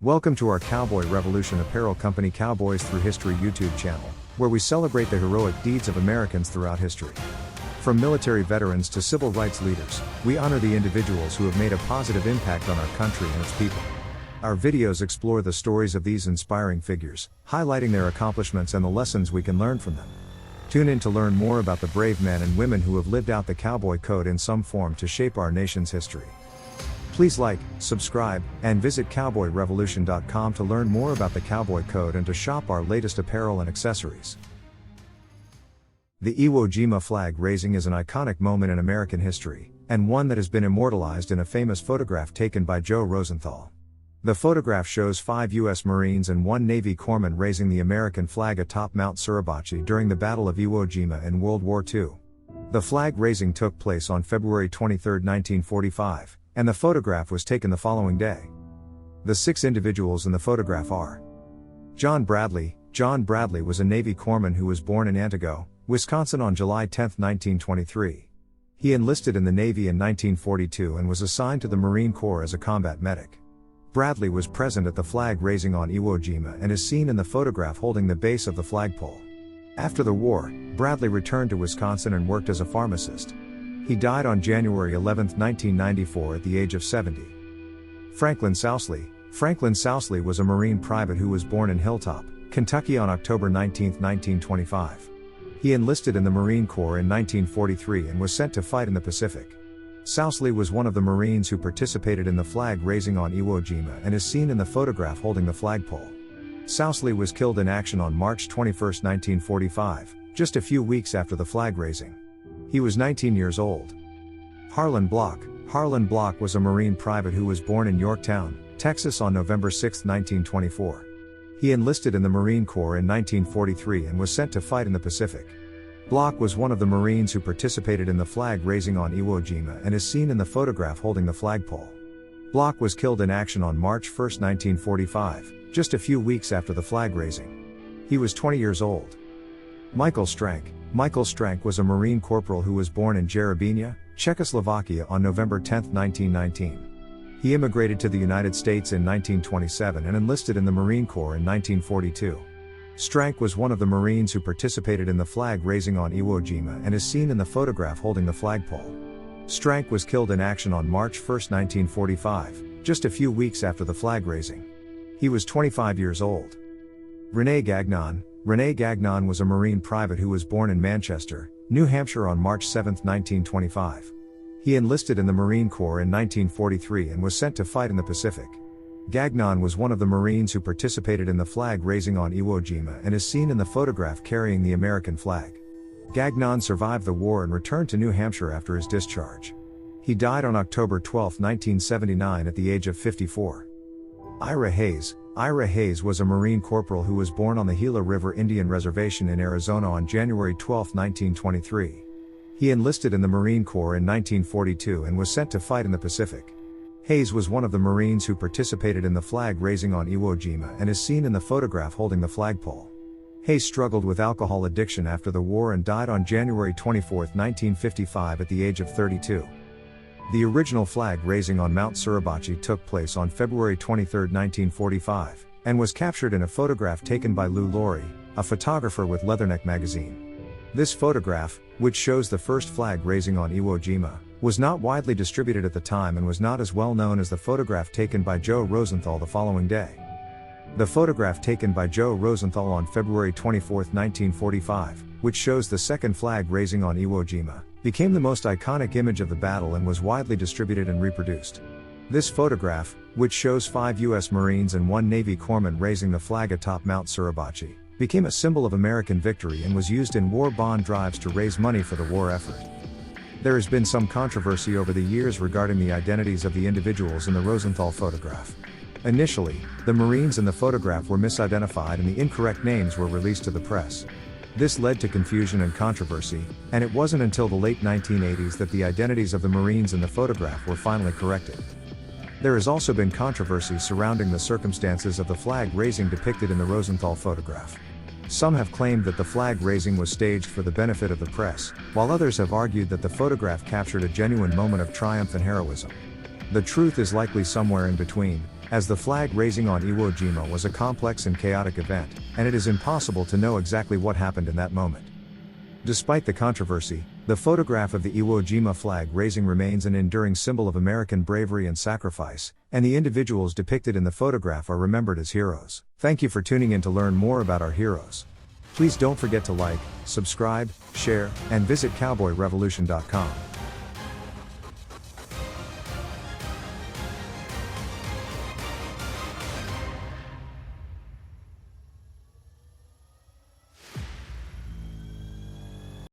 Welcome to our Cowboy Revolution Apparel Company Cowboys Through History YouTube channel, where we celebrate the heroic deeds of Americans throughout history. From military veterans to civil rights leaders, we honor the individuals who have made a positive impact on our country and its people. Our videos explore the stories of these inspiring figures, highlighting their accomplishments and the lessons we can learn from them. Tune in to learn more about the brave men and women who have lived out the Cowboy Code in some form to shape our nation's history. Please like, subscribe, and visit cowboyrevolution.com to learn more about the Cowboy Code and to shop our latest apparel and accessories. The Iwo Jima flag raising is an iconic moment in American history, and one that has been immortalized in a famous photograph taken by Joe Rosenthal. The photograph shows 5 U.S. Marines and 1 Navy corpsman raising the American flag atop Mount Suribachi during the Battle of Iwo Jima in World War II. The flag raising took place on February 23, 1945, and the photograph was taken the following day. The 6 individuals in the photograph are John Bradley. John Bradley was a Navy corpsman who was born in Antigo, Wisconsin on July 10, 1923. He enlisted in the Navy in 1942 and was assigned to the Marine Corps as a combat medic. Bradley was present at the flag raising on Iwo Jima and is seen in the photograph holding the base of the flagpole. After the war, Bradley returned to Wisconsin and worked as a pharmacist. He died on January 11, 1994 at the age of 70. Franklin Sousley. Franklin Sousley was a Marine private who was born in Hilltop, Kentucky on October 19, 1925. He enlisted in the Marine Corps in 1943 and was sent to fight in the Pacific. Sousley was one of the Marines who participated in the flag raising on Iwo Jima and is seen in the photograph holding the flagpole. Sousley was killed in action on March 21, 1945, just a few weeks after the flag raising. He was 19 years old. Harlan Block. Harlan Block was a Marine private who was born in Yorktown, Texas on November 6, 1924. He enlisted in the Marine Corps in 1943 and was sent to fight in the Pacific. Block was one of the Marines who participated in the flag raising on Iwo Jima and is seen in the photograph holding the flagpole. Block was killed in action on March 1, 1945, just a few weeks after the flag raising. He was 20 years old. Michael Strank. Michael Strank was a Marine corporal who was born in Jerebinia, Czechoslovakia on November 10, 1919. He immigrated to the United States in 1927 and enlisted in the Marine Corps in 1942. Strank was one of the Marines who participated in the flag raising on Iwo Jima and is seen in the photograph holding the flagpole. Strank was killed in action on March 1, 1945, just a few weeks after the flag raising. He was 25 years old. Rene Gagnon. Rene Gagnon was a Marine private who was born in Manchester, New Hampshire on March 7, 1925. He enlisted in the Marine Corps in 1943 and was sent to fight in the Pacific. Gagnon was one of the Marines who participated in the flag raising on Iwo Jima and is seen in the photograph carrying the American flag. Gagnon survived the war and returned to New Hampshire after his discharge. He died on October 12, 1979 at the age of 54. Ira Hayes. Ira Hayes was a Marine corporal who was born on the Gila River Indian Reservation in Arizona on January 12, 1923. He enlisted in the Marine Corps in 1942 and was sent to fight in the Pacific. Hayes was one of the Marines who participated in the flag raising on Iwo Jima and is seen in the photograph holding the flagpole. Hayes struggled with alcohol addiction after the war and died on January 24, 1955 at the age of 32. The original flag raising on Mount Suribachi took place on February 23, 1945, and was captured in a photograph taken by Lou Laurie, a photographer with Leatherneck magazine. This photograph, which shows the first flag raising on Iwo Jima, was not widely distributed at the time and was not as well known as the photograph taken by Joe Rosenthal the following day. The photograph taken by Joe Rosenthal on February 24, 1945, which shows the second flag raising on Iwo Jima, became the most iconic image of the battle and was widely distributed and reproduced. This photograph, which shows 5 U.S. Marines and 1 Navy corpsman raising the flag atop Mount Suribachi, became a symbol of American victory and was used in war bond drives to raise money for the war effort. There has been some controversy over the years regarding the identities of the individuals in the Rosenthal photograph. Initially, the Marines in the photograph were misidentified and the incorrect names were released to the press. This led to confusion and controversy, and it wasn't until the late 1980s that the identities of the Marines in the photograph were finally corrected. There has also been controversy surrounding the circumstances of the flag raising depicted in the Rosenthal photograph. Some have claimed that the flag raising was staged for the benefit of the press, while others have argued that the photograph captured a genuine moment of triumph and heroism. The truth is likely somewhere in between, as the flag raising on Iwo Jima was a complex and chaotic event, and it is impossible to know exactly what happened in that moment. Despite the controversy, the photograph of the Iwo Jima flag raising remains an enduring symbol of American bravery and sacrifice, and the individuals depicted in the photograph are remembered as heroes. Thank you for tuning in to learn more about our heroes. Please don't forget to like, subscribe, share, and visit cowboyrevolution.com.